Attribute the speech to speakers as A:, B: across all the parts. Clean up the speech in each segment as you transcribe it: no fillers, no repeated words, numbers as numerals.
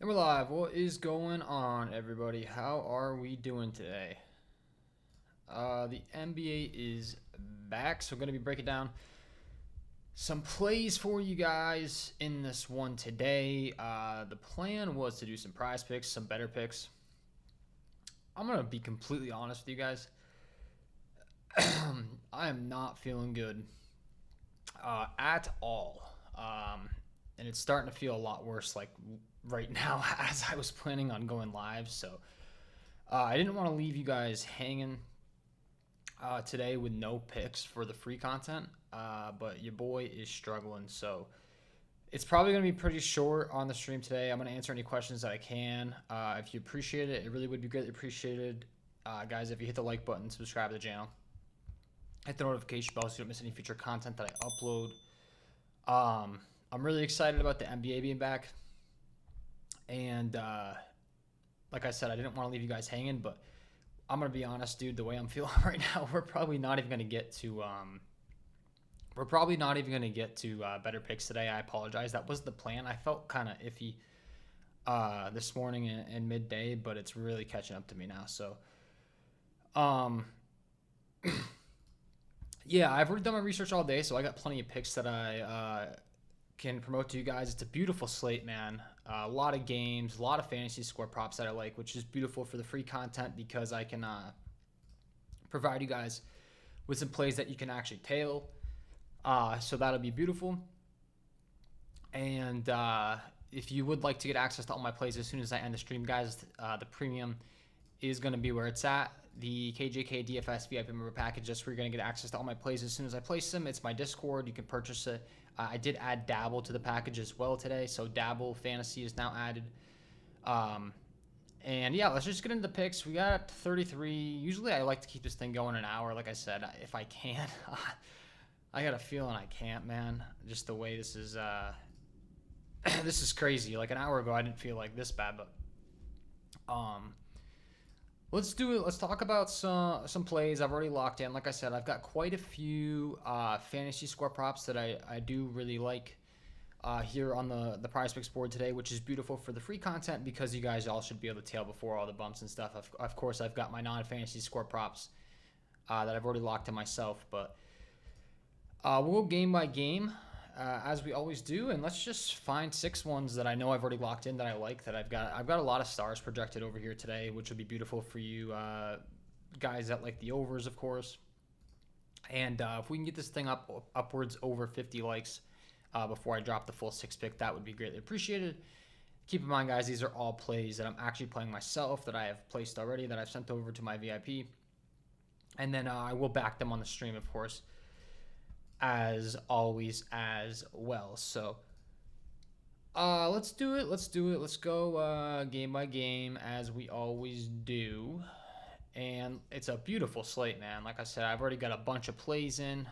A: And we're live. What is going on, everybody? How are we doing today? The NBA is back, so we're going to be breaking down some plays for you guys in this one today. The plan was to do some prize picks, some better picks. I'm going to be completely honest with you guys. I am not feeling good at all. And it's starting to feel a lot worse, like right now, as I was planning on going live. So I didn't want to leave you guys hanging today with no picks for the free content, but your boy is struggling. So it's probably going to be pretty short on the stream today. I'm going to answer any questions that I can. If you appreciate it, it really would be greatly appreciated. Guys, if you hit the like button, subscribe to the channel, hit the notification bell so you don't miss any future content that I upload. I'm really excited about the NBA being back. And like I said, I didn't want to leave you guys hanging, but I'm going to be honest, dude, the way I'm feeling right now, we're probably not even going to get to better picks today. I apologize. That was the plan. I felt kind of iffy this morning and midday, but it's really catching up to me now. So yeah, I've already done my research all day, so I got plenty of picks that I can promote to you guys. It's a beautiful slate, man. A lot of games, a lot of fantasy score props that I like, which is beautiful for the free content because I can provide you guys with some plays that you can actually tail. So that'll be beautiful. And if you would like to get access to all my plays as soon as I end the stream, guys, the premium is going to be where it's at. The KJK DFS VIP member package, just where you're going to get access to all my plays as soon as I place them. It's my Discord. You can purchase it. I did add Dabble to the package as well today, so Dabble Fantasy is now added. And yeah, let's just get into the picks. We got 33. Usually I like to keep this thing going an hour, like I said, if I can. I got a feeling I can't, man. Just the way this is this is crazy. Like an hour ago I didn't feel like this bad, but let's do it. Let's talk about some plays I've already locked in. Like I said, I've got quite a few fantasy score props that I do really like here on the Prizepicks board today, which is beautiful for the free content because you guys all should be able to tail before all the bumps and stuff. Of course, I've got my non-fantasy score props that I've already locked in myself, but we'll go game by game. As we always do, and let's just find 6 ones that I know I've already locked in that I like. That I've got a lot of stars projected over here today, which would be beautiful for you guys that like the overs, of course. And if we can get this thing upwards over 50 likes before I drop the full 6 pick, that would be greatly appreciated. Keep in mind, guys, these are all plays that I'm actually playing myself, that I have placed already, that I've sent over to my VIP, and then I will back them on the stream, of course, as always as well. So let's do it. Let's go game by game as we always do. And it's a beautiful slate, man. Like I said, I've already got a bunch of plays in.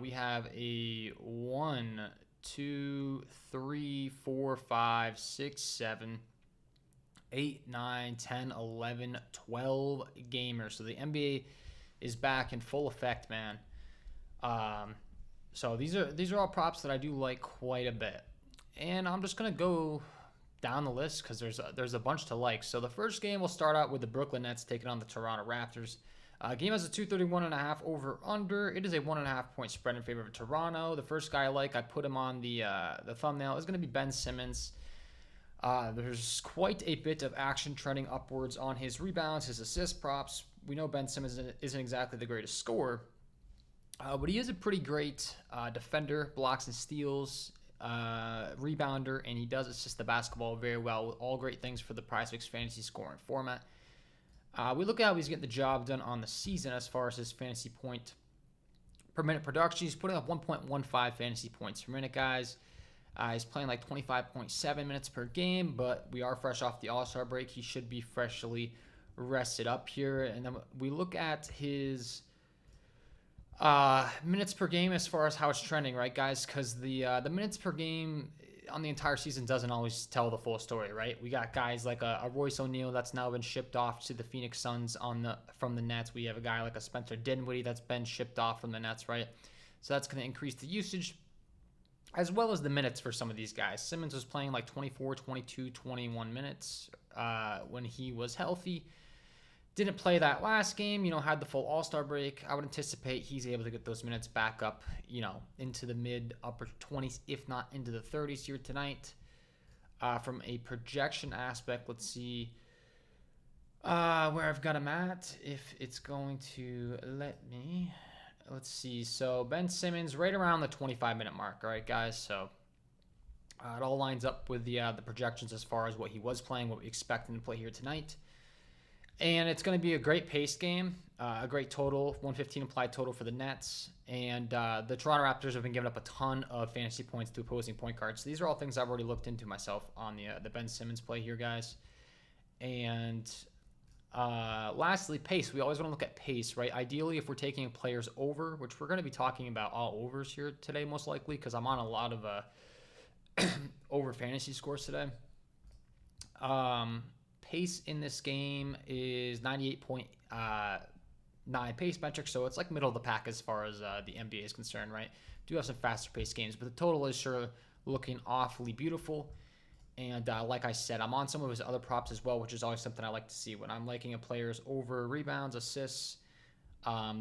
A: We have a 1, 2, 3, 4, 5, 6, 7, 8, 9, 10, 11, 12 gamers. So the NBA is back in full effect, man. So these are all props that I do like quite a bit, and I'm just gonna go down the list because there's a bunch to like. So the first game will start out with the Brooklyn Nets taking on the Toronto Raptors. Game has a 231.5 over under. It is a 1.5 point spread in favor of Toronto. The first guy I put him on the thumbnail, is going to be Ben Simmons. There's quite a bit of action trending upwards on his rebounds, his assist props. We know Ben Simmons isn't exactly the greatest scorer. But he is a pretty great defender, blocks and steals, rebounder, and he does assist the basketball very well. All great things for the Prizepicks fantasy scoring format. We look at how he's getting the job done on the season as far as his fantasy point per minute production. He's putting up 1.15 fantasy points per minute, guys. He's playing like 25.7 minutes per game, but we are fresh off the All-Star break. He should be freshly rested up here. And then we look at his minutes per game as far as how it's trending, right, guys? Because the minutes per game on the entire season doesn't always tell the full story, right? We got guys like a Royce O'Neal that's now been shipped off to the Phoenix Suns from the Nets. We have a guy like a Spencer Dinwiddie that's been shipped off from the Nets, right? So that's going to increase the usage. as well as the minutes for some of these guys. Simmons was playing like 24, 22, 21 minutes when he was healthy. Didn't play that last game, had the full All-Star break. I would anticipate he's able to get those minutes back up, into the mid-upper 20s, if not into the 30s here tonight. From a projection aspect, let's see where I've got him at. If it's going to let me, let's see. So Ben Simmons right around the 25-minute mark. All right, guys. So it all lines up with the projections as far as what he was playing, what we expect him to play here tonight. And it's going to be a great paced game, a great total, 115 implied total for the Nets. And the Toronto Raptors have been giving up a ton of fantasy points to opposing point guards. So these are all things I've already looked into myself on the Ben Simmons play here, guys. And lastly, pace. We always want to look at pace, right? Ideally, if we're taking players over, which we're going to be talking about all overs here today, most likely, because I'm on a lot of over fantasy scores today. Pace in this game is 98.9 pace metric, so it's like middle of the pack as far as the NBA is concerned, right? Do have some faster paced games, but the total is sure looking awfully beautiful. And like I said, I'm on some of his other props as well, which is always something I like to see when I'm liking a player's over rebounds, assists.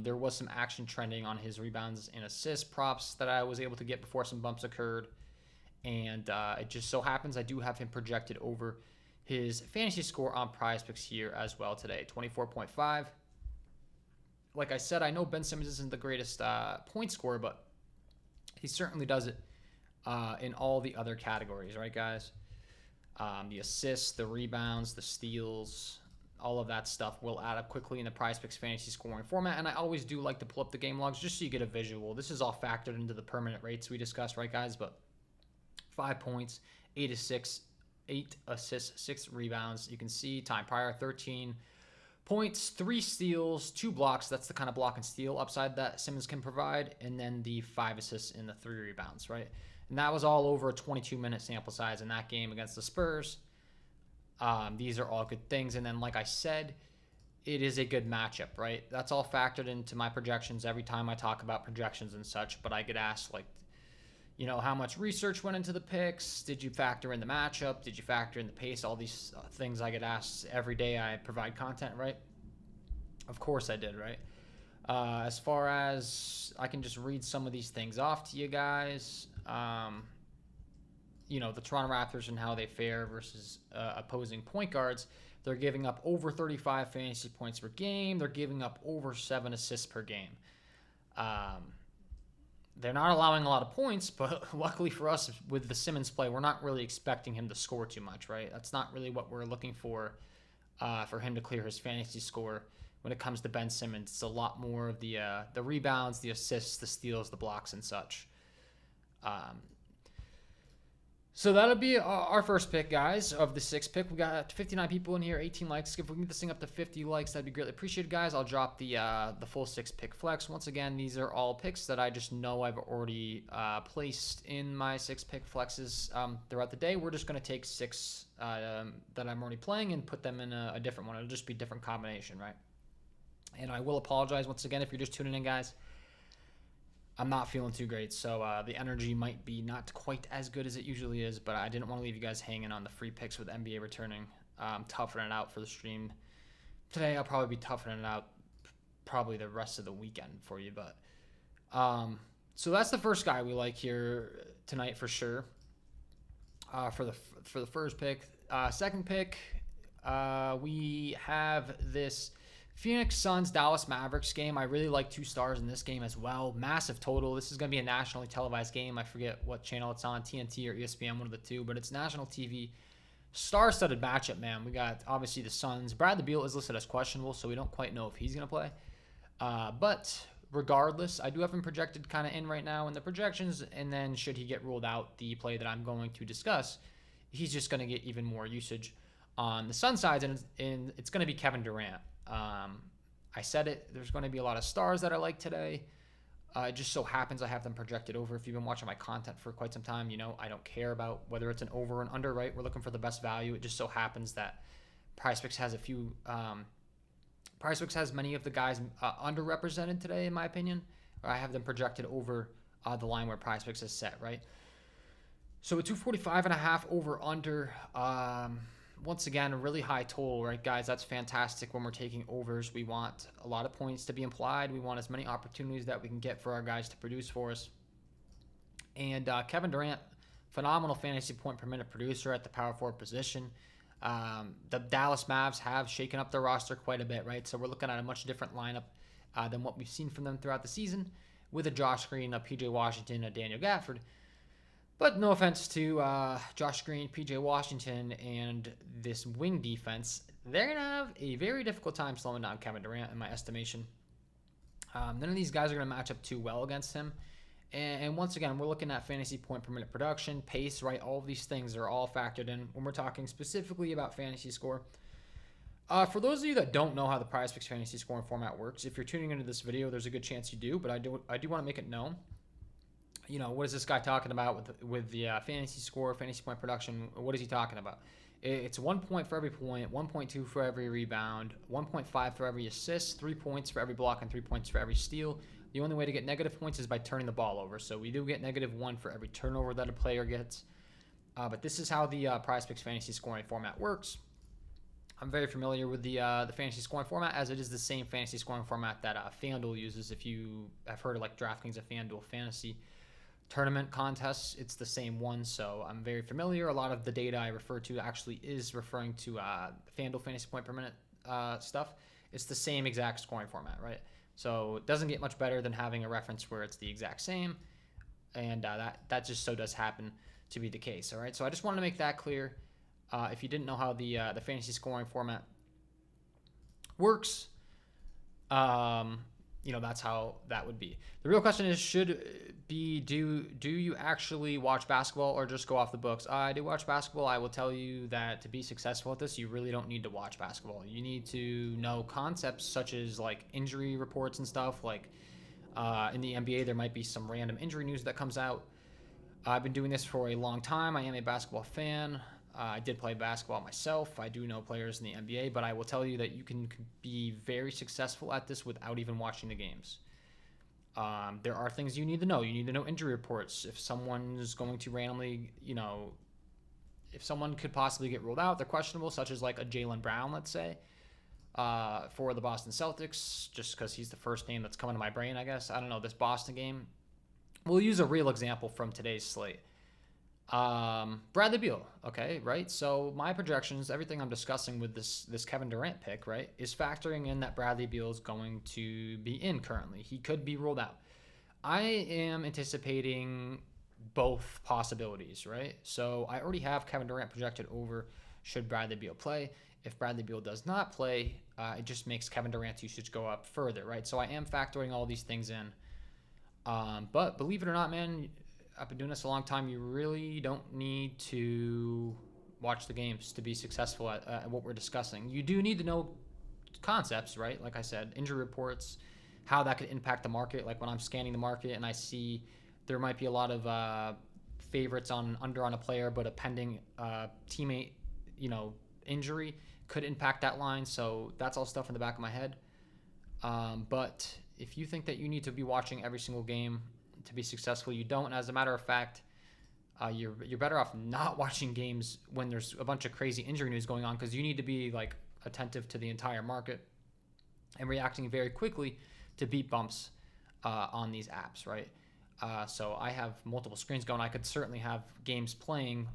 A: There was some action trending on his rebounds and assist props that I was able to get before some bumps occurred. And it just so happens I do have him projected over his fantasy score on Prizepicks here as well today, 24.5. Like I said, I know Ben Simmons isn't the greatest point scorer, but he certainly does it in all the other categories, right, guys? The assists, the rebounds, the steals, all of that stuff will add up quickly in the Prizepicks fantasy scoring format. And I always do like to pull up the game logs just so you get a visual. This is all factored into the permanent rates we discussed, right, guys? But 5 points, 8 assists, 6 rebounds. You can see time prior, 13 points, 3 steals, 2 blocks. That's the kind of block and steal upside that Simmons can provide. And then the 5 assists and the 3 rebounds, right? And that was all over a 22-minute sample size in that game against the Spurs. These are all good things. And then, like I said, it is a good matchup, right? That's all factored into my projections every time I talk about projections and such. But I get asked, like, how much research went into the picks? Did you factor in the matchup? Did you factor in the pace? All these things I get asked every day I provide content, right? Of course I did, right? As far as I can just read some of these things off to you guys. The Toronto Raptors and how they fare versus opposing point guards. They're giving up over 35 fantasy points per game. They're giving up over 7 assists per game. They're not allowing a lot of points, but luckily for us, with the Simmons play, we're not really expecting him to score too much, right? That's not really what we're looking for him to clear his fantasy score. When it comes to Ben Simmons, it's a lot more of the rebounds, the assists, the steals, the blocks, and such. So that'll be our first pick, guys, of the 6th pick. We got 59 people in here, 18 likes. If we can get this thing up to 50 likes, that'd be greatly appreciated, guys. I'll drop the full 6 pick flex. Once again, these are all picks that I just know I've already placed in my 6 pick flexes throughout the day. We're just going to take 6 that I'm already playing and put them in a different one. It'll just be a different combination, right? And I will apologize once again if you're just tuning in, guys. I'm not feeling too great, so the energy might be not quite as good as it usually is, but I didn't want to leave you guys hanging on the free picks with NBA returning. I'm toughing it out for the stream. Today I'll probably be toughing it out probably the rest of the weekend for you, but so that's the first guy we like here tonight for sure. For the first pick. Second pick, we have this Phoenix Suns Dallas Mavericks game. I really like 2 stars in this game as well. Massive total. This is going to be a nationally televised game. I forget what channel it's on, TNT or ESPN, one of the two, but it's national TV. Star-studded matchup, man. We got obviously the Suns. Bradley Beal is listed as questionable, so we don't quite know if he's going to play. But regardless, I do have him projected kind of in right now in the projections, and then should he get ruled out, the play that I'm going to discuss, he's just going to get even more usage on the Sun side, and it's going to be Kevin Durant. I said it, there's going to be a lot of stars that I like today. It just so happens I have them projected over. If you've been watching my content for quite some time, I don't care about whether it's an over and under, right? We're looking for the best value. It just so happens that Prizepicks has Prizepicks has many of the guys underrepresented today, in my opinion. I have them projected over the line where Prizepicks is set, right? So a 245.5 over under. Once again, a really high total, right, guys? That's fantastic when we're taking overs. We want a lot of points to be implied. We want as many opportunities that we can get for our guys to produce for us. And Kevin Durant, phenomenal fantasy point per minute producer at the power forward position. The Dallas Mavs have shaken up their roster quite a bit, right? So we're looking at a much different lineup than what we've seen from them throughout the season, with a Josh Green, a PJ Washington, a Daniel Gafford. But no offense to Josh Green, PJ Washington, and this wing defense, they're going to have a very difficult time slowing down Kevin Durant, in my estimation. None of these guys are going to match up too well against him. And once again, we're looking at fantasy point per minute production, pace, right? All of these things are all factored in when we're talking specifically about fantasy score. For those of you that don't know how the Prizepicks fantasy scoring format works, if you're tuning into this video, there's a good chance you do, but I do want to make it known. You know, what is this guy talking about with the fantasy score, fantasy point production? What is he talking about? It's 1 point for every point, 1.2 for every rebound, 1.5 for every assist, 3 points for every block, and 3 points for every steal. The only way to get negative points is by turning the ball over. So we do get -1 for every turnover that a player gets. But this is how the Prizepicks fantasy scoring format works. I'm very familiar with the fantasy scoring format, as it is the same fantasy scoring format that FanDuel uses. If you have heard of like DraftKings and FanDuel fantasy tournament contests, it's the same one. So I'm very familiar. A lot of the data I refer to actually is referring to FanDuel fantasy point per minute stuff. It's the same exact scoring format, right? So it doesn't get much better than having a reference where it's the exact same, and that just so does happen to be the case. All right, so I just wanted to make that clear. If you didn't know how the fantasy scoring format works, you know, that's how that would be. The real question is, do you actually watch basketball or just go off the books? I do watch basketball. I will tell you that to be successful at this, you really don't need to watch basketball. You need to know concepts such as like injury reports and stuff. Like in the NBA, there might be some random injury news that comes out. I've been doing this for a long time. I am a basketball fan. I did play basketball myself. I do know players in the NBA, but I will tell you that you can be very successful at this without even watching the games. There are things you need to know. You need to know injury reports. If someone's going to randomly, you know, if someone could possibly get ruled out, they're questionable, such as like a Jaylen Brown, let's say, for the Boston Celtics, just because he's the first name that's coming to my brain, I guess. I don't know, this Boston game. We'll use a real example from today's slate. Bradley Beal, okay, right? So my projections, everything I'm discussing with this Kevin Durant pick, right, is factoring in that Bradley Beal is going to be in currently. He could be ruled out. I am anticipating both possibilities, right? So I already have Kevin Durant projected over should Bradley Beal play. If Bradley Beal does not play, it just makes Kevin Durant's usage go up further, right? So I am factoring all these things in. But believe it or not, man, I've been doing this a long time. You really don't need to watch the games to be successful at what we're discussing. You do need to know concepts, right? Like I said, injury reports, how that could impact the market. Like when I'm scanning the market and I see there might be a lot of favorites under on a player, but a pending teammate, you know, injury could impact that line. So that's all stuff in the back of my head. But if you think that you need to be watching every single game to be successful, you don't. As a matter of fact, you're better off not watching games when there's a bunch of crazy injury news going on, because you need to be like attentive to the entire market and reacting very quickly to beat bumps on these apps, right? So I have multiple screens going. I could certainly have games playing,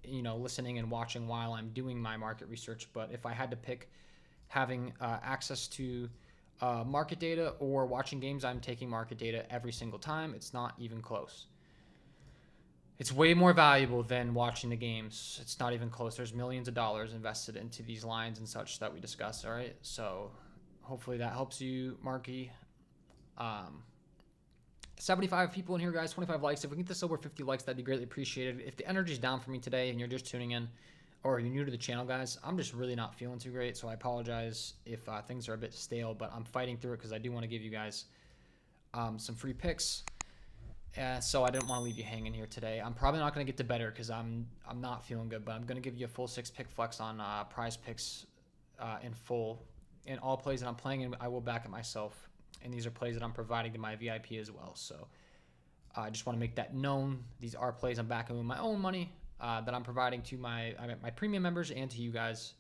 A: you know, listening and watching while I'm doing my market research. But if I had to pick having access to market data or watching games, I'm taking market data every single time. It's not even close. It's way more valuable than watching the games. It's not even close. There's millions of dollars invested into these lines and such that we discuss. All right, so hopefully that helps you, Marky. 75 people in here, guys. 25 likes. If we get this over 50 likes, that'd be greatly appreciated. If the energy's down for me today and you're just tuning in, or you're new to the channel, guys, I'm just really not feeling too great, so I apologize if things are a bit stale, but I'm fighting through it because I do want to give you guys some free picks. So I didn't want to leave you hanging here today. I'm probably not going to get to Betr because I'm not feeling good, but I'm going to give you a full 6-pick flex on Prizepicks in full. In all plays that I'm playing, and I will back it myself. And these are plays that I'm providing to my VIP as well. So I just want to make that known. These are plays I'm backing with my own money that I'm providing to my premium members and to you guys.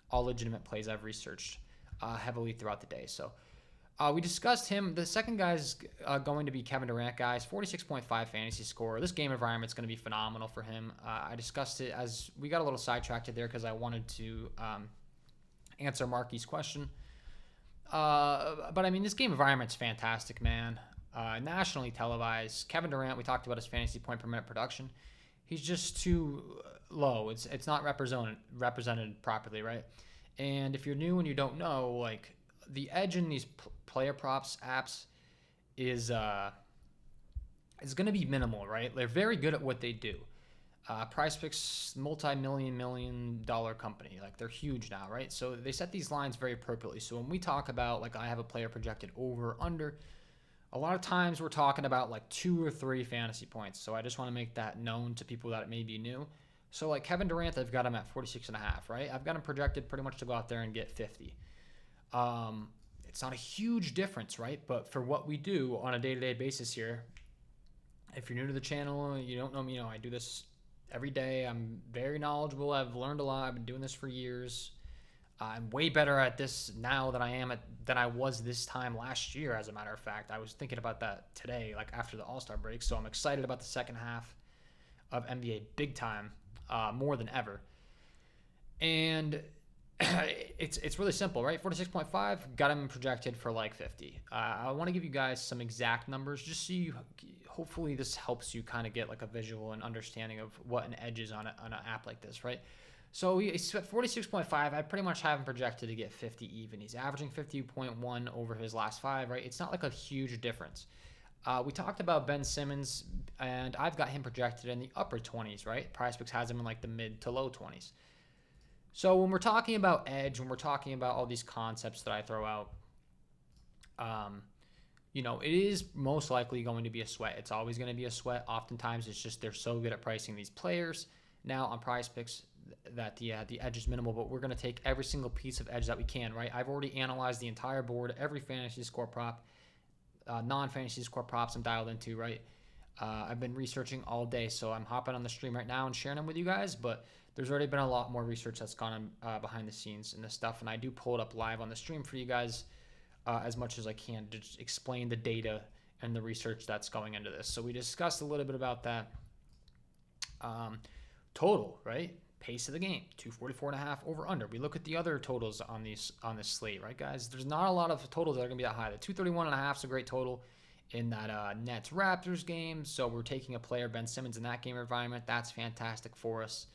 A: All legitimate plays I've researched heavily throughout the day. So we discussed him. The second guy is going to be Kevin Durant, guys. 46.5 fantasy score. This game environment is going to be phenomenal for him. I discussed it as we got a little sidetracked there because I wanted to answer Marky's question. But I mean, this game environment's fantastic, man. Nationally televised. Kevin Durant, we talked about his fantasy point per minute production. He's just too low. It's not represented properly, right? And if you're new and you don't know, like the edge in these player props apps is going to be minimal, right? They're very good at what they do. Prizepicks, multi-million dollar company, like they're huge now, right? So they set these lines very appropriately. So when we talk about like I have a player projected over under, a lot of times we're talking about like 2 or 3 fantasy points. So I just want to make that known to people that may be new. So like Kevin Durant, I've got him at 46.5, right? I've got him projected pretty much to go out there and get 50. It's not a huge difference, right? But for what we do on a day-to-day basis here, if you're new to the channel, you don't know me, I do this every day. I'm very knowledgeable. I've learned a lot. I've been doing this for years. I'm way better at this now than I was this time last year, as a matter of fact. I was thinking about that today, like after the All-Star break. So I'm excited about the second half of NBA big time, more than ever. And it's really simple, right? 46.5, got him projected for like 50. I want to give you guys some exact numbers just so you, hopefully this helps you kind of get like a visual and understanding of what an edge is on an app like this, right? So he's at 46.5. I pretty much have him projected to get 50 even. He's averaging 50.1 over his last 5, right? It's not like a huge difference. We talked about Ben Simmons, and I've got him projected in the upper 20s, right? Prizepicks has him in like the mid to low 20s. So when we're talking about edge, when we're talking about all these concepts that I throw out, it is most likely going to be a sweat. It's always going to be a sweat. Oftentimes, it's just they're so good at pricing these players now on Prizepicks that the edge is minimal, but we're going to take every single piece of edge that we can, right? I've already analyzed the entire board, every fantasy score prop, non-fantasy score props I'm dialed into, right? I've been researching all day, so I'm hopping on the stream right now and sharing them with you guys, but there's already been a lot more research that's gone on behind the scenes in this stuff, and I do pull it up live on the stream for you guys as much as I can to just explain the data and the research that's going into this. So we discussed a little bit about that. Total, right? Pace of the game, 244.5 over under. We look at the other totals on this slate, right, guys? There's not a lot of totals that are going to be that high. The 231.5 is a great total in that Nets Raptors game. So we're taking a player, Ben Simmons, in that game environment. That's fantastic for us.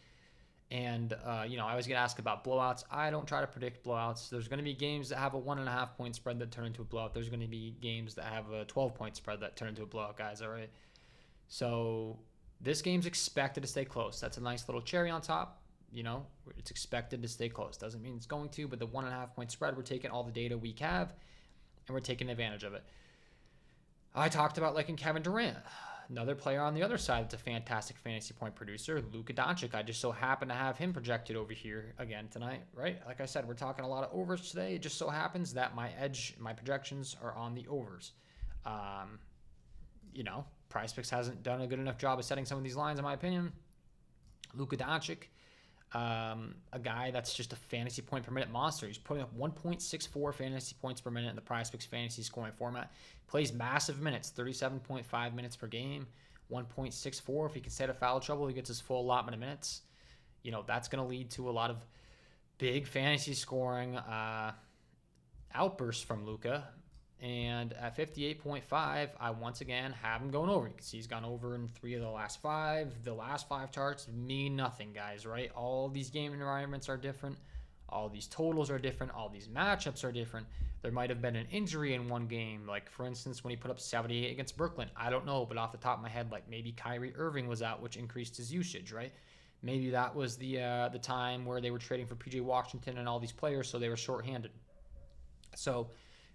A: And, I always get asked about blowouts. I don't try to predict blowouts. There's going to be games that have a 1.5 point spread that turn into a blowout. There's going to be games that have a 12 point spread that turn into a blowout, guys, all right? So this game's expected to stay close. That's a nice little cherry on top. It's expected to stay close. Doesn't mean it's going to, but the 1.5 point spread, we're taking all the data we have, and we're taking advantage of it. I talked about liking Kevin Durant. Another player on the other side that's a fantastic fantasy point producer, Luka Doncic. I just so happen to have him projected over here again tonight, right? Like I said, we're talking a lot of overs today. It just so happens that my projections are on the overs. Prizepicks hasn't done a good enough job of setting some of these lines, in my opinion. Luka Doncic, a guy that's just a fantasy point per minute monster. He's putting up 1.64 fantasy points per minute in the Prizepicks fantasy scoring format. Plays massive minutes, 37.5 minutes per game, 1.64. If he can stay out of foul trouble, he gets his full allotment of minutes. That's going to lead to a lot of big fantasy scoring outbursts from Luka. And at 58.5, I once again have him going over. You can see he's gone over in 3 of the last 5. The last 5 charts mean nothing, guys, right? All these game environments are different. All these totals are different. All these matchups are different. There might have been an injury in one game. Like, for instance, when he put up 78 against Brooklyn. I don't know, but off the top of my head, like maybe Kyrie Irving was out, which increased his usage, right? Maybe that was the time where they were trading for PJ Washington and all these players, so they were shorthanded. So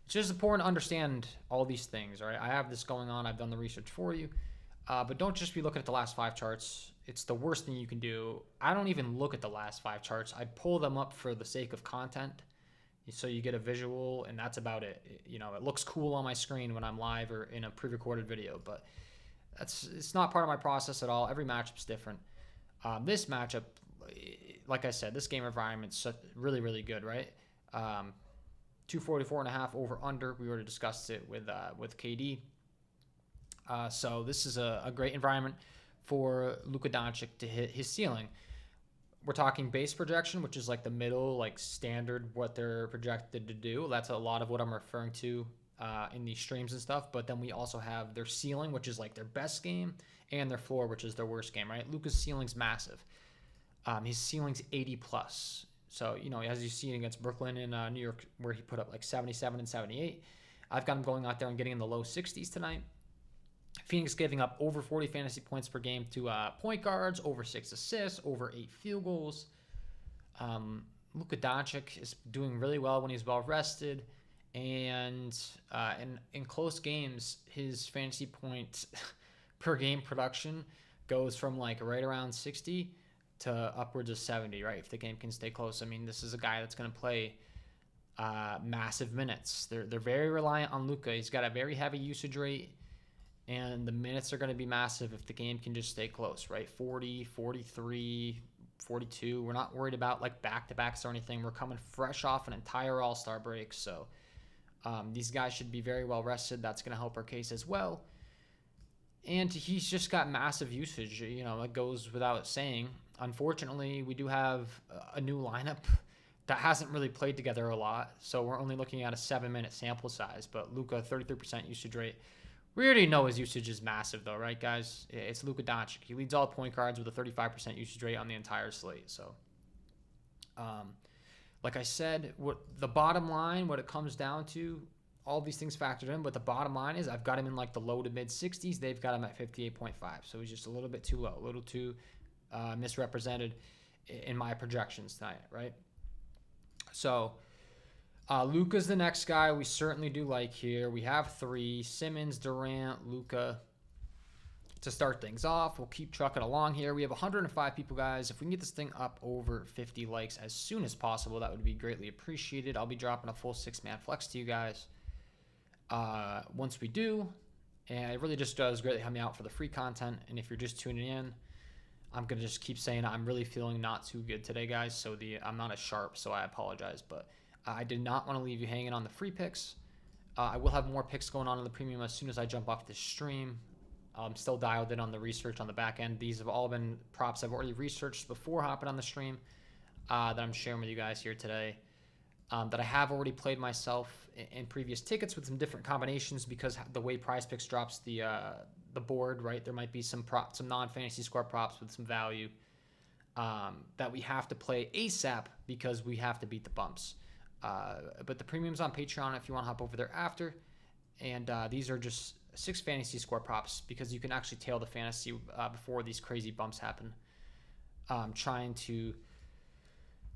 A: it's just important to understand all these things, all right? I have this going on. I've done the research for you. But don't just be looking at the last 5 charts. It's the worst thing you can do. I don't even look at the last 5 charts. I pull them up for the sake of content so you get a visual, and that's about it. It looks cool on my screen when I'm live or in a pre-recorded video, but it's not part of my process at all. Every matchup's different. This matchup, like I said, this game environment's really, really good, right? 244.5 over under. We already discussed it with KD. So this is a great environment for Luka Doncic to hit his ceiling. We're talking base projection, which is like the middle, like standard, what they're projected to do. That's a lot of what I'm referring to in these streams and stuff. But then we also have their ceiling, which is like their best game, and their floor, which is their worst game, right? Luka's ceiling's massive. His ceiling's 80 plus. So, as you see against Brooklyn and New York, where he put up like 77 and 78, I've got him going out there and getting in the low 60s tonight. Phoenix giving up over 40 fantasy points per game to point guards, over 6 assists, over 8 field goals. Luka Doncic is doing really well when he's well rested. And in close games, his fantasy points per game production goes from like right around 60 to upwards of 70, right? If the game can stay close. I mean, this is a guy that's going to play massive minutes. They're very reliant on Luka. He's got a very heavy usage rate. And the minutes are going to be massive if the game can just stay close, right? 40, 43, 42. We're not worried about like back-to-backs or anything. We're coming fresh off an entire All-Star break. So these guys should be very well rested. That's going to help our case as well. And he's just got massive usage. It goes without saying. Unfortunately, we do have a new lineup that hasn't really played together a lot. So we're only looking at a 7-minute sample size. But Luka, 33% usage rate. We already know his usage is massive, though, right, guys? It's Luka Doncic. He leads all point guards with a 35% usage rate on the entire slate. So, like I said, what the bottom line, what it comes down to, all these things factored in, but the bottom line is I've got him in like the low to mid 60s. They've got him at 58.5. So he's just a little bit too low, a little too misrepresented in my projections tonight, right? So, Luka's the next guy we certainly do like here. We have 3, Simmons, Durant, Luka. To start things off, we'll keep trucking along here. We have 105 people, guys. If we can get this thing up over 50 likes as soon as possible, that would be greatly appreciated. I'll be dropping a full 6-man flex to you guys once we do. And it really just does greatly help me out for the free content. And if you're just tuning in, I'm going to just keep saying I'm really feeling not too good today, guys. So I'm not as sharp, so I apologize. But I did not want to leave you hanging on the free picks. I will have more picks going on in the premium as soon as I jump off this stream. I'm still dialed in on the research on the back end. These have all been props I've already researched before hopping on the stream that I'm sharing with you guys here today. That I have already played myself in previous tickets with some different combinations because the way Prizepicks drops the board, right? There might be some non-fantasy score props with some value that we have to play ASAP because we have to beat the bumps. But the premium's on Patreon if you want to hop over there after. And these are just 6 fantasy score props because you can actually tail the fantasy before these crazy bumps happen. Trying to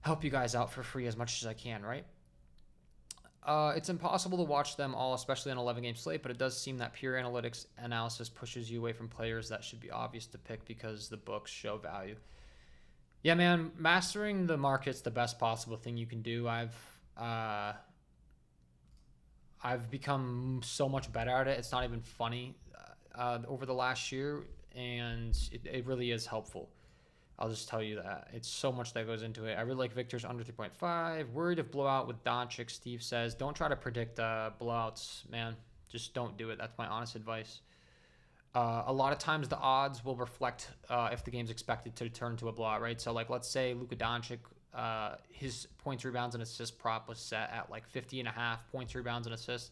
A: help you guys out for free as much as I can, right? It's impossible to watch them all, especially on 11-game slate, but it does seem that pure analytics analysis pushes you away from players that should be obvious to pick because the books show value. Yeah, man, mastering the market's the best possible thing you can do. I've become so much better at it. It's not even funny over the last year, and it really is helpful. I'll just tell you that. It's so much that goes into it. I really like Victor's under 3.5. Worried of blowout with Doncic, Steve says. Don't try to predict blowouts, man. Just don't do it. That's my honest advice. A lot of times the odds will reflect if the game's expected to turn to a blowout, right? So, like, let's say Luka Doncic, his points, rebounds, and assist prop was set at like 50.5 points, rebounds, and assists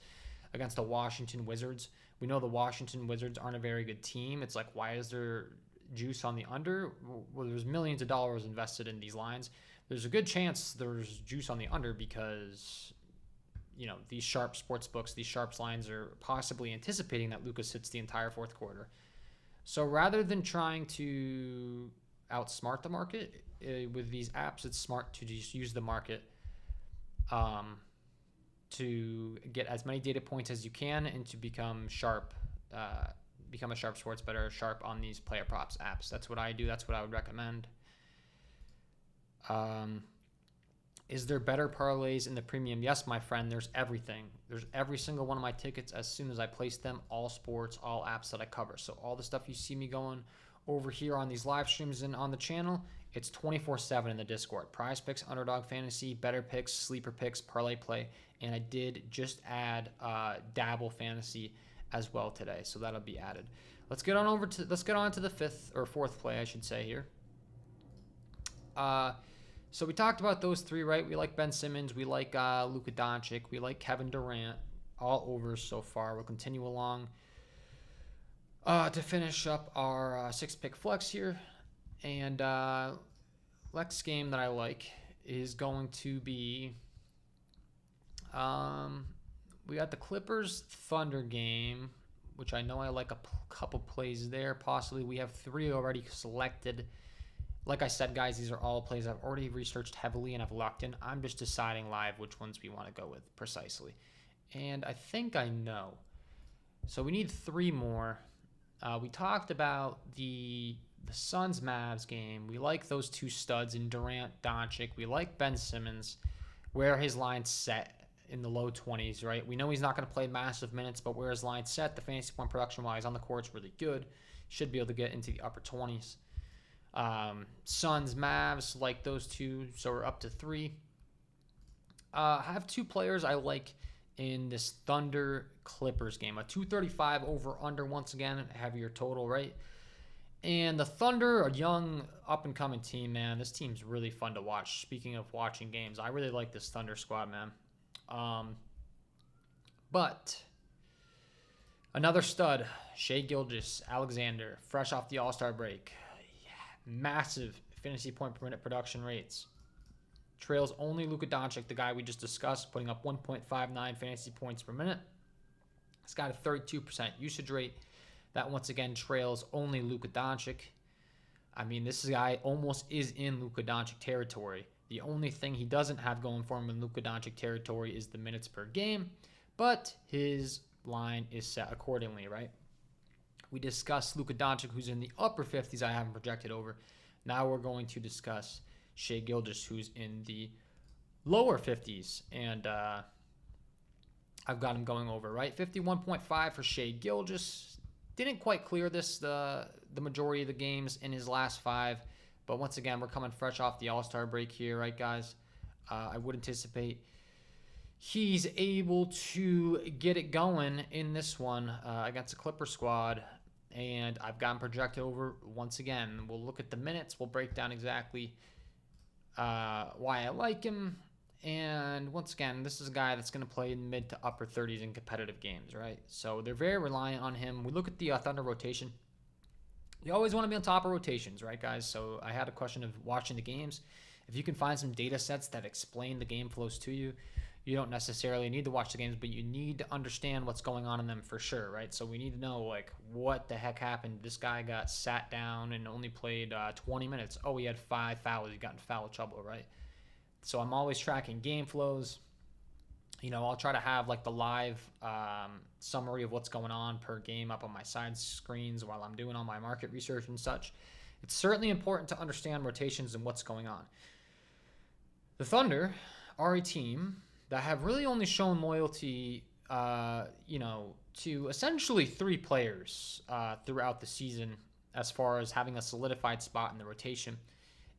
A: against the Washington Wizards. We know the Washington Wizards aren't a very good team. It's like, why is there juice on the under? Well, there's millions of dollars invested in these lines. There's a good chance there's juice on the under because, these sharp sports books, these sharps lines are possibly anticipating that Luka sits the entire fourth quarter. So rather than trying to outsmart the market with these apps, it's smart to just use the market to get as many data points as you can and to become sharp, become a sharp sports bettor, sharp on these player props apps. That's what I do. That's what I would recommend. Is there better parlays in the premium? Yes, my friend. There's everything. There's every single one of my tickets as soon as I place them. All sports, all apps that I cover. So all the stuff you see me going over here on these live streams and on the channel, it's 24/7 in the Discord. Prizepicks, Underdog Fantasy, Betr Picks, Sleeper Picks, Parlay Play, and I did just add Dabble Fantasy as well today, so that'll be added. Let's get on to the fifth or fourth play, I should say here. So we talked about those three, right? We like Ben Simmons, we like Luka Doncic, we like Kevin Durant, all over so far. We'll continue along to finish up our 6-pick flex here. And next game that I like is going to be we got the Clippers Thunder game, which I know I like a couple plays there. Possibly we have 3 already selected. Like I said, guys, these are all plays I've already researched heavily and I've locked in. I'm just deciding live which ones we want to go with precisely. And I think I know. So we need 3 more. We talked about the Suns Mavs game. We like those 2 studs in Durant, Doncic. We like Ben Simmons, where his line's set in the low 20s, right? We know he's not going to play massive minutes, but where his line's set, the fantasy point production while he's on the court is really good. Should be able to get into the upper 20s. Suns, Mavs, like those 2, so we're up to 3. I have 2 players I like in this Thunder Clippers game. A 235 over under once again, heavier total, right? And the Thunder, a young up-and-coming team, man. This team's really fun to watch. Speaking of watching games, I really like this Thunder squad, man. But another stud, Shai Gilgeous-Alexander, fresh off the All-Star break. Massive fantasy point per minute production rates. Trails only Luka Doncic, the guy we just discussed, putting up 1.59 fantasy points per minute. He's got a 32% usage rate. That once again trails only Luka Doncic. I mean, this guy almost is in Luka Doncic territory. The only thing he doesn't have going for him in Luka Doncic territory is the minutes per game, but his line is set accordingly, right? We discussed Luka Doncic, who's in the upper 50s. I haven't projected over. Now we're going to discuss Shai Gilgeous, who's in the lower 50s, and I've got him going over, right? 51.5 for Shai Gilgeous. Didn't quite clear this the majority of the games in his last 5, but once again, we're coming fresh off the All-Star break here, right, guys? I would anticipate he's able to get it going in this one against the Clipper squad, and I've got him projected over once again. We'll look at the minutes. We'll break down exactly why I like him. And once again, this is a guy that's going to play in mid to upper 30s in competitive games, right? So they're very reliant on him. We look at the Thunder rotation. You always want to be on top of rotations, right, guys? So I had a question of watching the games. If you can find some data sets that explain the game flows to you, you don't necessarily need to watch the games, but you need to understand what's going on in them for sure, right? So we need to know, like, what the heck happened. This guy got sat down and only played 20 minutes. Oh, he had 5 fouls. He got in foul trouble, right? So I'm always tracking game flows. You know, I'll try to have like the live summary of what's going on per game up on my side screens while I'm doing all my market research and such. It's certainly important to understand rotations and what's going on. The Thunder are a team that have really only shown loyalty, to essentially 3 players throughout the season as far as having a solidified spot in the rotation.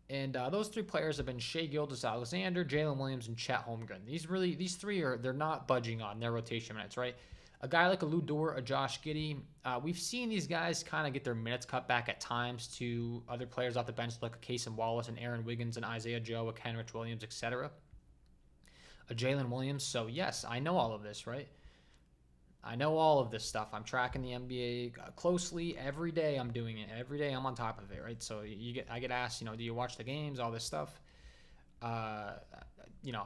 A: And those 3 players have been Shai Gilgeous-Alexander, Jalen Williams, and Chet Holmgren. These 3 they're not budging on their rotation minutes, right? A guy like a Lou Dort, a Josh Giddey, we've seen these guys kind of get their minutes cut back at times to other players off the bench like a Cason Wallace and Aaron Wiggins and Isaiah Joe, a Kenrich Williams, etc. A Jalen Williams. So yes, I know all of this, right? I know all of this stuff. I'm tracking the NBA closely every day. I'm doing it every day. I'm on top of it, right? So I get asked, do you watch the games? All this stuff. I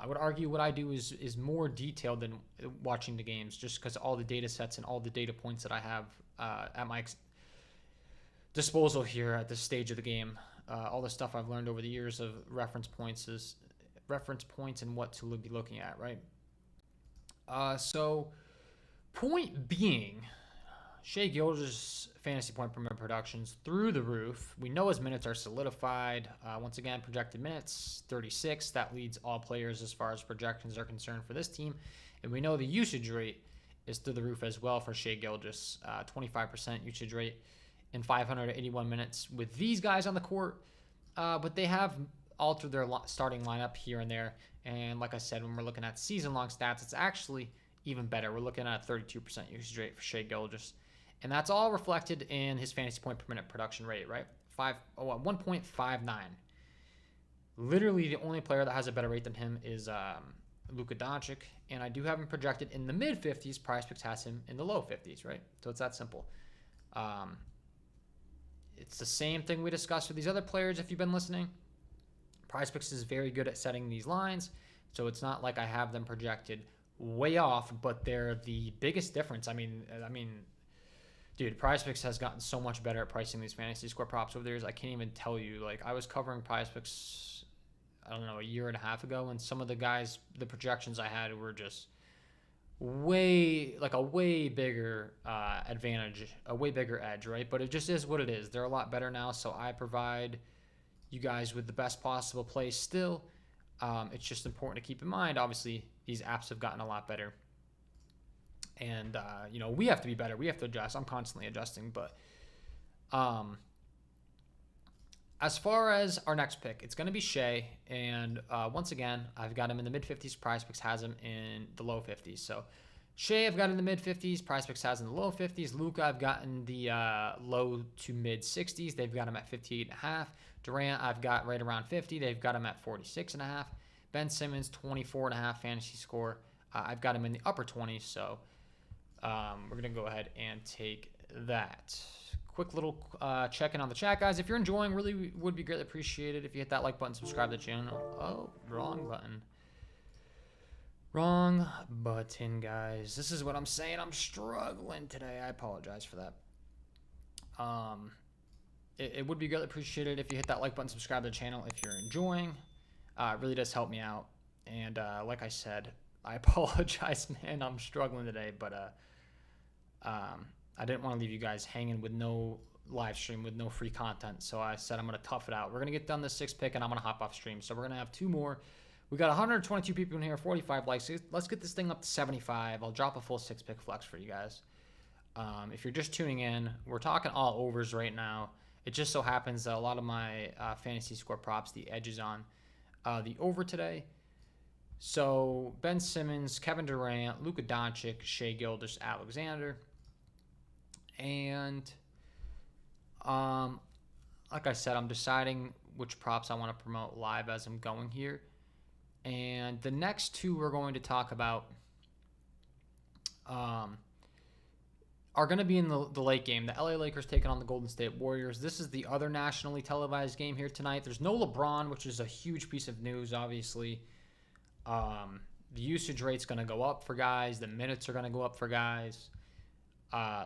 A: would argue what I do is more detailed than watching the games, just because all the data sets and all the data points that I have at my disposal here at this stage of the game. All the stuff I've learned over the years of reference points and what to be looking at, right? So point being, Shea Gilgeous fantasy point per minute productions through the roof. We know his minutes are solidified. Once again, projected minutes 36. That leads all players as far as projections are concerned for this team. And we know the usage rate is through the roof as well for Shea Gilgeous. 25% usage rate in 581 minutes with these guys on the court. But they have altered their starting lineup here and there. And like I said, when we're looking at season-long stats, it's actually even better. We're looking at a 32% usage rate for Shea Gilgeous. And that's all reflected in his fantasy point per minute production rate, right? 1.59. Literally the only player that has a better rate than him is Luka Doncic. And I do have him projected in the mid-50s. Prizepicks has him in the low 50s, right? So it's that simple. It's the same thing we discussed with these other players if you've been listening. Prizepicks is very good at setting these lines. So it's not like I have them projected way off, but they're the biggest difference. I mean, dude, Prizepicks has gotten so much better at pricing these fantasy score props over the years. I can't even tell you. Like, I was covering Prizepicks, I don't know, a year and a half ago, and some of the guys, the projections I had were just a way bigger advantage, a way bigger edge, right? But it just is what it is. They're a lot better now, so I provide you guys with the best possible play still. It's just important to keep in mind, obviously, these apps have gotten a lot better. And, we have to be better. We have to adjust. I'm constantly adjusting. But as far as our next pick, it's going to be Shea. And once again, I've got him in the mid-50s. Prizepicks has him in the low 50s. So Shea, I've got in the mid-50s. Prizepicks has in the low 50s. Luka, I've got in the low to mid-60s. They've got him at 58.5. Durant, I've got right around 50. They've got him at 46.5. Ben Simmons, 24.5 fantasy score. I've got him in the upper 20s. So we're going to go ahead and take that. Quick little check-in on the chat, guys. If you're enjoying, really would be greatly appreciated if you hit that like button, subscribe to the channel. Oh, wrong button. Wrong button, guys. This is what I'm saying. I'm struggling today. I apologize for that. It would be greatly appreciated if you hit that like button, subscribe to the channel if you're enjoying. It really does help me out. And like I said, I apologize, man. I'm struggling today, but I didn't want to leave you guys hanging with no live stream, with no free content. So I said I'm going to tough it out. We're going to get done this 6th pick, and I'm going to hop off stream. So we're going to have 2 more. We got 122 people in here, 45 likes. Let's get this thing up to 75. I'll drop a full 6-pick flex for you guys. If you're just tuning in, we're talking all overs right now. It just so happens that a lot of my fantasy score props, the edge is on the over today. So Ben Simmons, Kevin Durant, Luka Doncic, Shea Gilgeous, Alexander. And like I said, I'm deciding which props I want to promote live as I'm going here. And the next 2 we're going to talk about are going to be in the late game. The LA Lakers taking on the Golden State Warriors. This is the other nationally televised game here tonight. There's no LeBron, which is a huge piece of news, obviously. The usage rate's going to go up for guys. The minutes are going to go up for guys.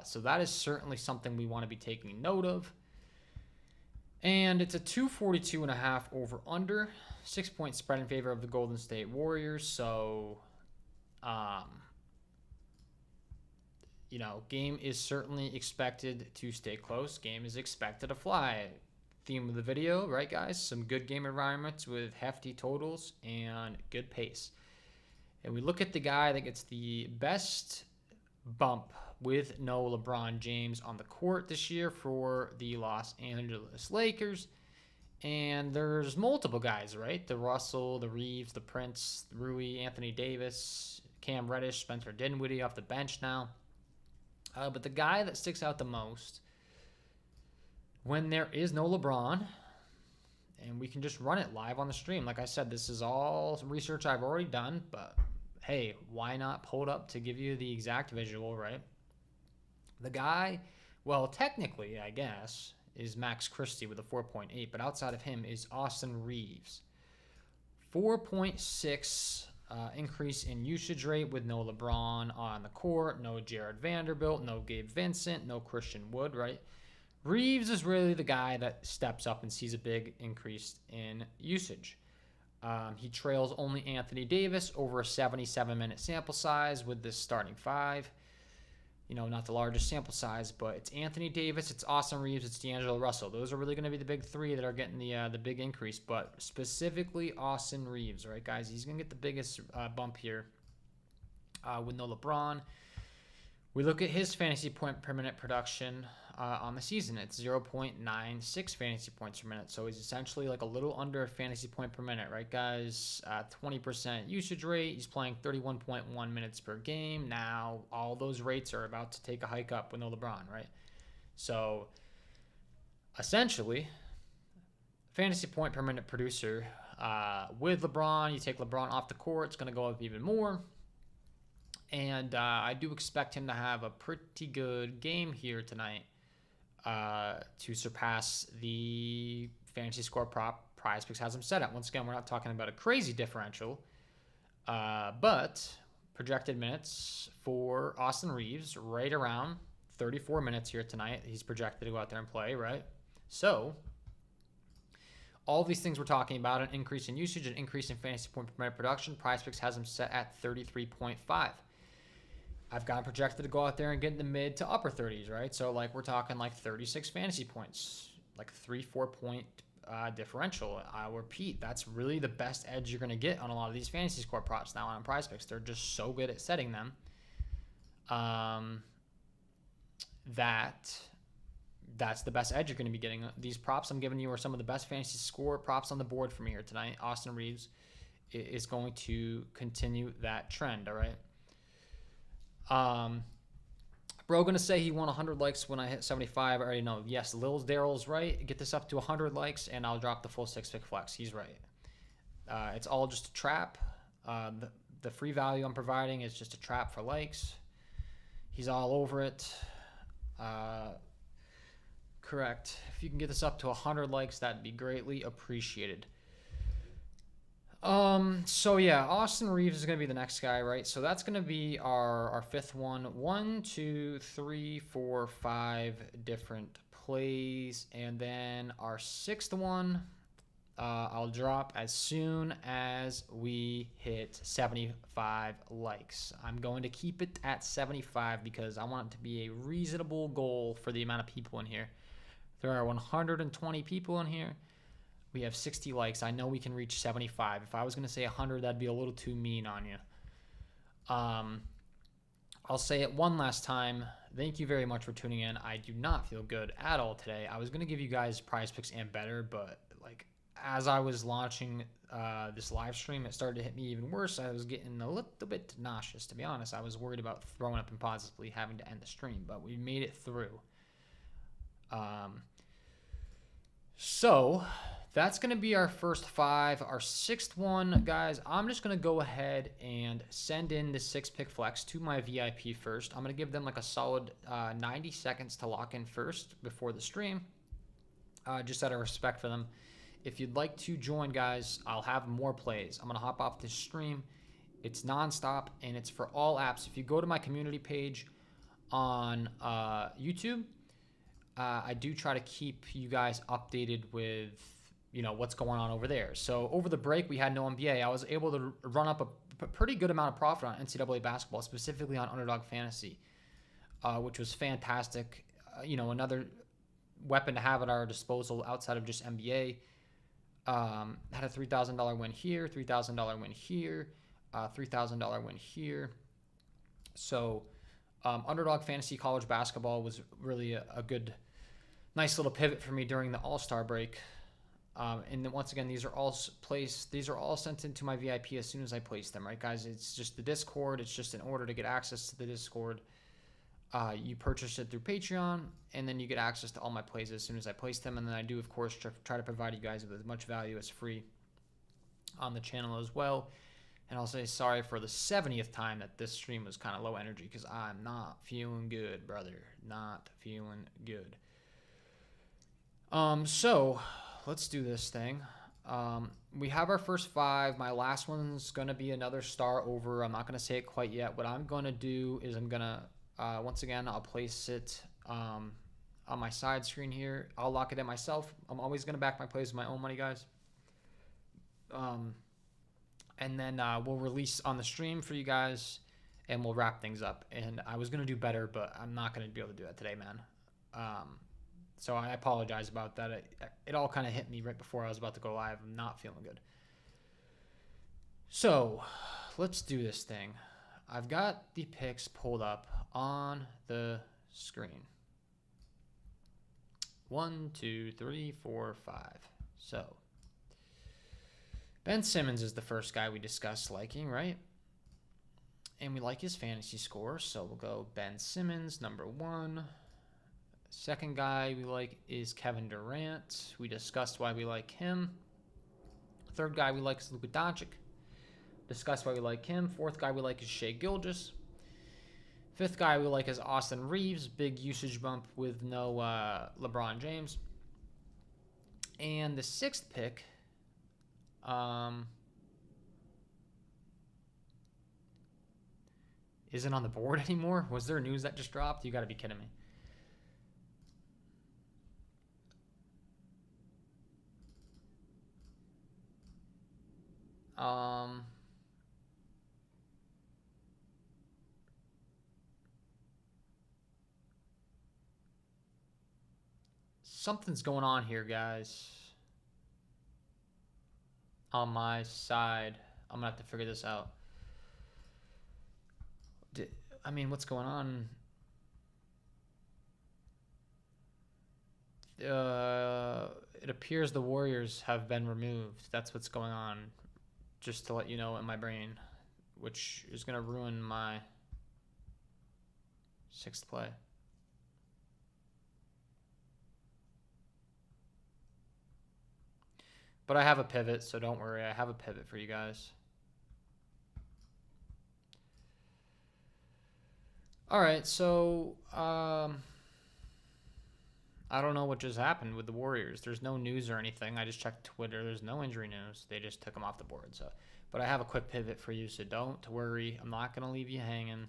A: So that is certainly something we want to be taking note of. And it's a 242.5 over under, 6-point spread in favor of the Golden State Warriors. So, game is certainly expected to stay close. Game is expected to fly. Theme of the video, right, guys? Some good game environments with hefty totals and good pace. And we look at the guy that gets the best bump with no LeBron James on the court this year for the Los Angeles Lakers. And there's multiple guys, right? The Russell, the Reeves, the Prince, Rui, Anthony Davis, Cam Reddish, Spencer Dinwiddie off the bench now. But the guy that sticks out the most when there is no LeBron, and we can just run it live on the stream. Like I said, this is all research I've already done, but hey, why not pull it up to give you the exact visual, right? The guy, well, technically, I guess, is Max Christie with a 4.8, but outside of him is Austin Reeves. 4.6 increase in usage rate with no LeBron on the court, no Jared Vanderbilt, no Gabe Vincent, no Christian Wood, right? Reeves is really the guy that steps up and sees a big increase in usage. He trails only Anthony Davis over a 77-minute sample size with this starting 5. not the largest sample size, but it's Anthony Davis, it's Austin Reeves, it's D'Angelo Russell. Those are really going to be the big three that are getting the big increase, but specifically Austin Reeves, right, guys? He's going to get the biggest bump here with no LeBron. We look at his fantasy point per minute production on the season. It's 0.96 fantasy points per minute. So he's essentially like a little under a fantasy point per minute, right, guys? 20% usage rate. He's playing 31.1 minutes per game. Now, all those rates are about to take a hike up with no LeBron, right? So, essentially, fantasy point per minute producer with LeBron. You take LeBron off the court, it's going to go up even more. And I do expect him to have a pretty good game here tonight to surpass the fantasy score prop Prizepicks has him set at. Once again, we're not talking about a crazy differential, but projected minutes for Austin Reeves right around 34 minutes here tonight. He's projected to go out there and play, right? So all these things we're talking about, an increase in usage, an increase in fantasy point per minute production, Prizepicks has him set at 33.5. I've got him projected to go out there and get in the mid to upper 30s, right? So, like, we're talking like 36 fantasy points, like 3-4 point differential. I repeat, that's really the best edge you're going to get on a lot of these fantasy score props now on Prizepicks. They're just so good at setting them that's the best edge you're going to be getting. These props I'm giving you are some of the best fantasy score props on the board for me here tonight. Austin Reeves is going to continue that trend, all right? Bro, gonna say he won 100 likes when I hit 75. I already know. Yes, Lil Daryl's right. Get this up to 100 likes, and I'll drop the full 6-pick flex. He's right. It's all just a trap. The free value I'm providing is just a trap for likes. He's all over it. Correct. If you can get this up to 100 likes, that'd be greatly appreciated. So yeah, Austin Reeves is going to be the next guy, right? So that's going to be our fifth one. 1, 2, 3, 4, 5 different plays. And then our sixth one, I'll drop as soon as we hit 75 likes. I'm going to keep it at 75 because I want it to be a reasonable goal for the amount of people in here. There are 120 people in here. We have 60 likes. I know we can reach 75. If I was going to say 100, that'd be a little too mean on you. I'll say it one last time. Thank you very much for tuning in. I do not feel good at all today. I was going to give you guys Prizepicks and Betr, but like as I was launching this live stream, it started to hit me even worse. I was getting a little bit nauseous, to be honest. I was worried about throwing up and possibly having to end the stream, but we made it through. So that's going to be our first 5. Our sixth one, guys, I'm just going to go ahead and send in the 6-pick flex to my VIP first. I'm going to give them like a solid 90 seconds to lock in first before the stream, just out of respect for them. If you'd like to join, guys, I'll have more plays. I'm going to hop off this stream. It's nonstop, and it's for all apps. If you go to my community page on YouTube, I do try to keep you guys updated with, what's going on over there. So over the break, we had no NBA. I was able to run up a pretty good amount of profit on NCAA basketball, specifically on Underdog Fantasy, which was fantastic. Another weapon to have at our disposal outside of just NBA. Had a $3,000 win here, $3,000 win here, $3,000 win here. So Underdog Fantasy College Basketball was really a good, nice little pivot for me during the All-Star break. And then once again, these are all sent into my VIP as soon as I place them, right, guys? It's just the Discord. It's just in order to get access to the Discord. You purchase it through Patreon, and then you get access to all my plays as soon as I place them. And then I do, of course, try to provide you guys with as much value as free on the channel as well. And I'll say sorry for the 70th time that this stream was kind of low energy because I'm not feeling good, brother. Not feeling good. So let's do this thing. We have our first 5. My last one's going to be another star over. I'm not going to say it quite yet. What I'm going to do is I'm going to, once again, I'll place it on my side screen here. I'll lock it in myself. I'm always going to back my plays with my own money, guys. And then we'll release on the stream for you guys and we'll wrap things up. And I was gonna do better, but I'm not gonna be able to do that today, man. So I apologize about that. It all kind of hit me right before I was about to go live. I'm not feeling good. So let's do this thing. I've got the picks pulled up on the screen. 1, 2, 3, 4, 5. So Ben Simmons is the first guy we discussed liking, right? And we like his fantasy score, so we'll go Ben Simmons, number 1. Second guy we like is Kevin Durant. We discussed why we like him. Third guy we like is Luka Doncic. Discussed why we like him. Fourth guy we like is Shai Gilgeous. Fifth guy we like is Austin Reeves. Big usage bump with no LeBron James. And the sixth pick isn't on the board anymore. Was there news that just dropped? You got to be kidding me. Something's going on here, guys. On my side, I'm gonna have to figure this out. I mean, what's going on? It appears the Warriors have been removed. That's what's going on. Just to let you know in my brain, which is gonna ruin my sixth play. But I have a pivot, so don't worry. I have a pivot for you guys. All right, so I don't know what just happened with the Warriors. There's no news or anything. I just checked Twitter. There's no injury news. They just took them off the board. So, but I have a quick pivot for you, so don't worry. I'm not gonna leave you hanging.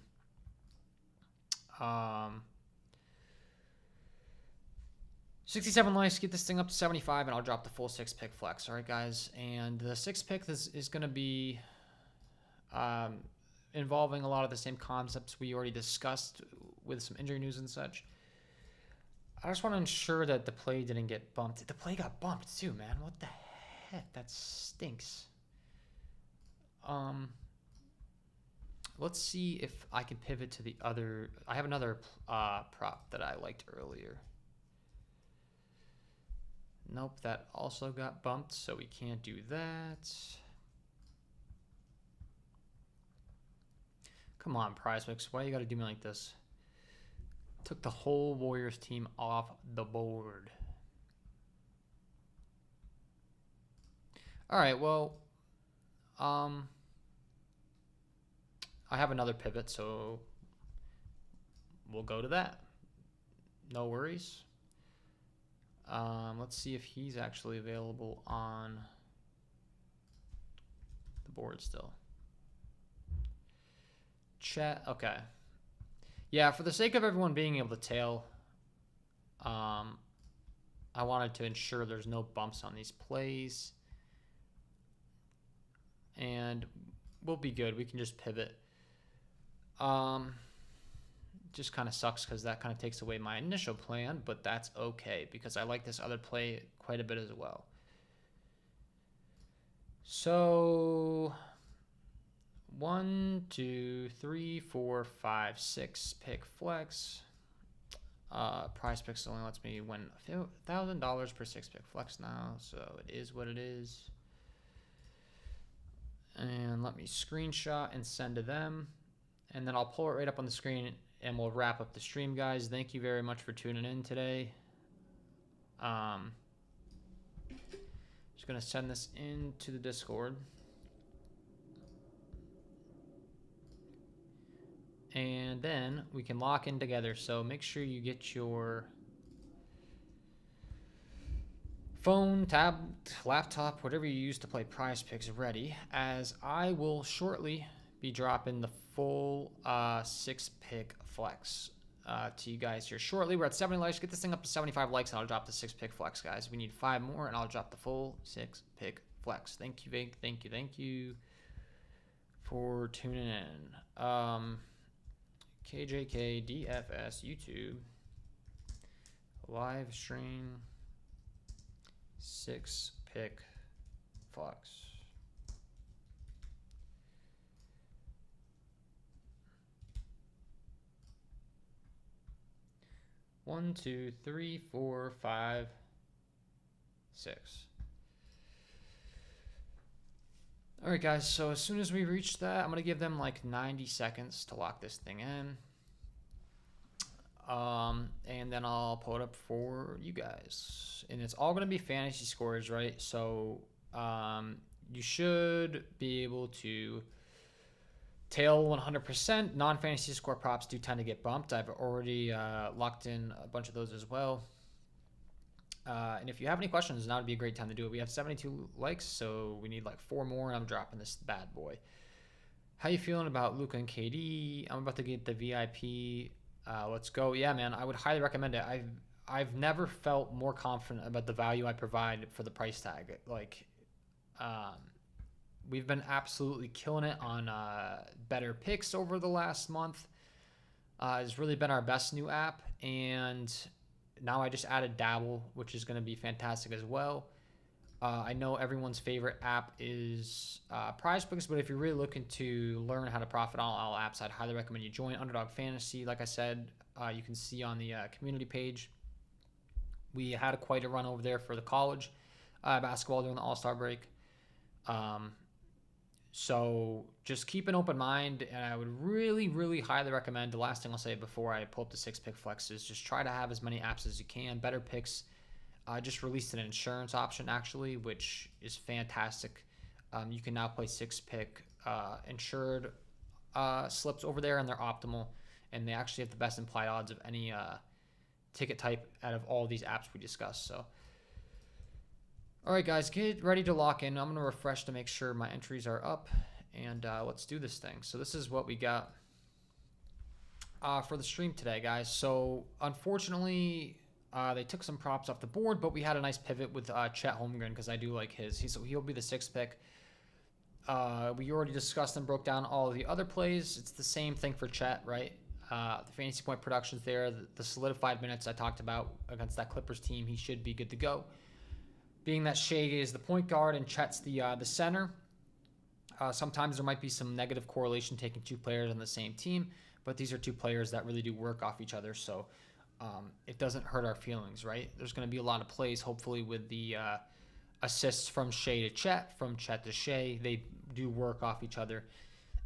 A: 67 likes, get this thing up to 75, and I'll drop the full 6-pick flex. All right, guys. And the 6th pick is going to be involving a lot of the same concepts we already discussed with some injury news and such. I just want to ensure that the play didn't get bumped. The play got bumped too, man. What the heck? That stinks. Let's see if I can pivot to the other. I have another prop that I liked earlier. Nope, that also got bumped, so we can't do that. Come on, Prizepicks. Why you got to do me like this? Took the whole Warriors team off the board. All right, well, I have another pivot, so we'll go to that. No worries. Let's see if he's actually available on the board still. Chat. Okay. Yeah, for the sake of everyone being able to tail, I wanted to ensure there's no bumps on these plays. And we'll be good. We can just pivot. Just kind of sucks because that kind of takes away my initial plan, but that's okay because I like this other play quite a bit as well. So 1, 2, 3, 4, 5, 6 pick flex. Prizepicks only lets me win $1,000 per 6-pick flex now, so it is what it is. And let me screenshot and send to them, and then I'll pull it right up on the screen. And we'll wrap up the stream, guys. Thank you very much for tuning in today. Just going to send this into the Discord. And then we can lock in together. So make sure you get your phone, tab, laptop, whatever you use to play Prizepicks ready, as I will shortly be dropping the full 6-pick flex to you guys here shortly. We're at 70 likes. Get this thing up to 75 likes, and I'll drop the 6-pick flex, guys. We need 5 more, and I'll drop the full 6-pick flex. Thank you for tuning in. KJK DFS YouTube live stream 6-pick flex. One, two, three, four, five, six. All right, guys. So as soon as we reach that, I'm gonna give them like 90 seconds to lock this thing in. And then I'll pull it up for you guys. And it's all going to be fantasy scores, right? So you should be able to tail 100%. Non-fantasy score props do tend to get bumped. I've already locked in a bunch of those as well. And if you have any questions, now would be a great time to do it. We have 72 likes, so we need like 4 more, and I'm dropping this bad boy. How you feeling about Luka and KD? I'm about to get the VIP. Let's go. Yeah, man, I would highly recommend it. I've never felt more confident about the value I provide for the price tag. Like, we've been absolutely killing it on Betr over the last month. It's really been our best new app, and now I just added Dabble, which is going to be fantastic as well. I know everyone's favorite app is Prizepicks, but if you're really looking to learn how to profit on all apps, I'd highly recommend you join Underdog Fantasy. Like I said, you can see on the community page, we had quite a run over there for the college basketball during the All-Star break. So just keep an open mind, and I would really, really highly recommend, the last thing I'll say before I pull up the 6-pick flex is just try to have as many apps as you can. Betr Picks just released an insurance option, actually, which is fantastic. You can now play 6-pick insured slips over there, and they're optimal. And they actually have the best implied odds of any ticket type out of all these apps we discussed. So, all right, guys, get ready to lock in. I'm going to refresh to make sure my entries are up, and let's do this thing. So this is what we got for the stream today, guys. So unfortunately, they took some props off the board, but we had a nice pivot with Chet Holmgren because I do like his. So he'll be the 6th pick. We already discussed and broke down all of the other plays. It's the same thing for Chet, right? The fantasy point production's there. The solidified minutes I talked about against that Clippers team, he should be good to go. Being that Shea is the point guard and Chet's the center, sometimes there might be some negative correlation taking 2 players on the same team, but these are 2 players that really do work off each other, so it doesn't hurt our feelings, right? There's going to be a lot of plays, hopefully, with the assists from Shea to Chet, from Chet to Shea. They do work off each other,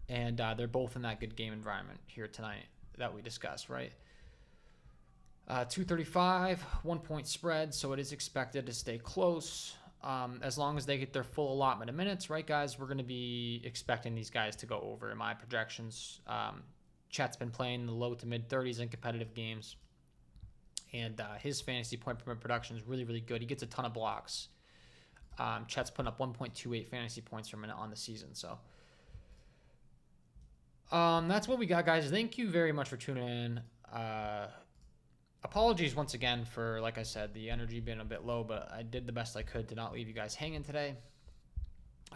A: and they're both in that good game environment here tonight that we discussed, right? 235, 1-point spread, so it is expected to stay close. As long as they get their full allotment of minutes, right, guys? We're going to be expecting these guys to go over in my projections. Chet's been playing in the low to mid 30s in competitive games, and his fantasy point per production is really, really good. He gets a ton of blocks. Chet's putting up 1.28 fantasy points per minute on the season, so that's what we got, guys. Thank you very much for tuning in. Apologies once again for, like I said, the energy being a bit low, but I did the best I could to not leave you guys hanging today.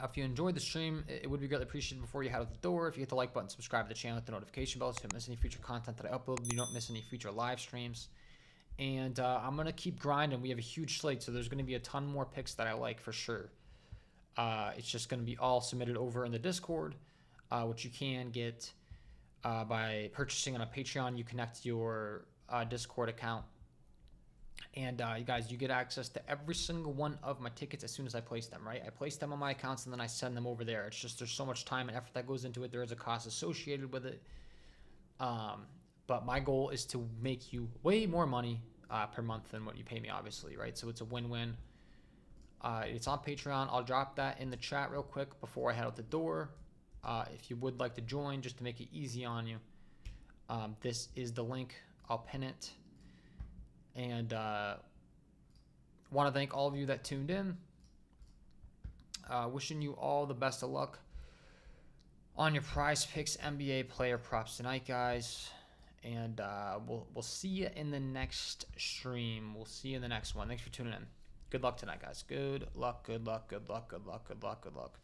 A: If you enjoyed the stream, it would be greatly appreciated before you head out the door. If you hit the like button, subscribe to the channel, hit the notification bell so you don't miss any future content that I upload. You don't miss any future live streams. And I'm going to keep grinding. We have a huge slate, so there's going to be a ton more picks that I like for sure. It's just going to be all submitted over in the Discord, which you can get by purchasing on a Patreon. You connect your Discord account, and you guys, you get access to every single one of my tickets as soon as I place them, right? I place them on my accounts and then I send them over there. It's just, there's so much time and effort that goes into it. There is a cost associated with it, but my goal is to make you way more money per month than what you pay me, obviously, right? So it's a win-win. It's on Patreon. I'll drop that in the chat real quick before I head out the door. If you would like to join, just to make it easy on you, this is the link. I'll pin it, and want to thank all of you that tuned in. Wishing you all the best of luck on your Prizepicks NBA player props tonight, guys, and we'll see you in the next stream. We'll see you in the next one. Thanks for tuning in. Good luck tonight, guys. Good luck, good luck, good luck, good luck, good luck, good luck.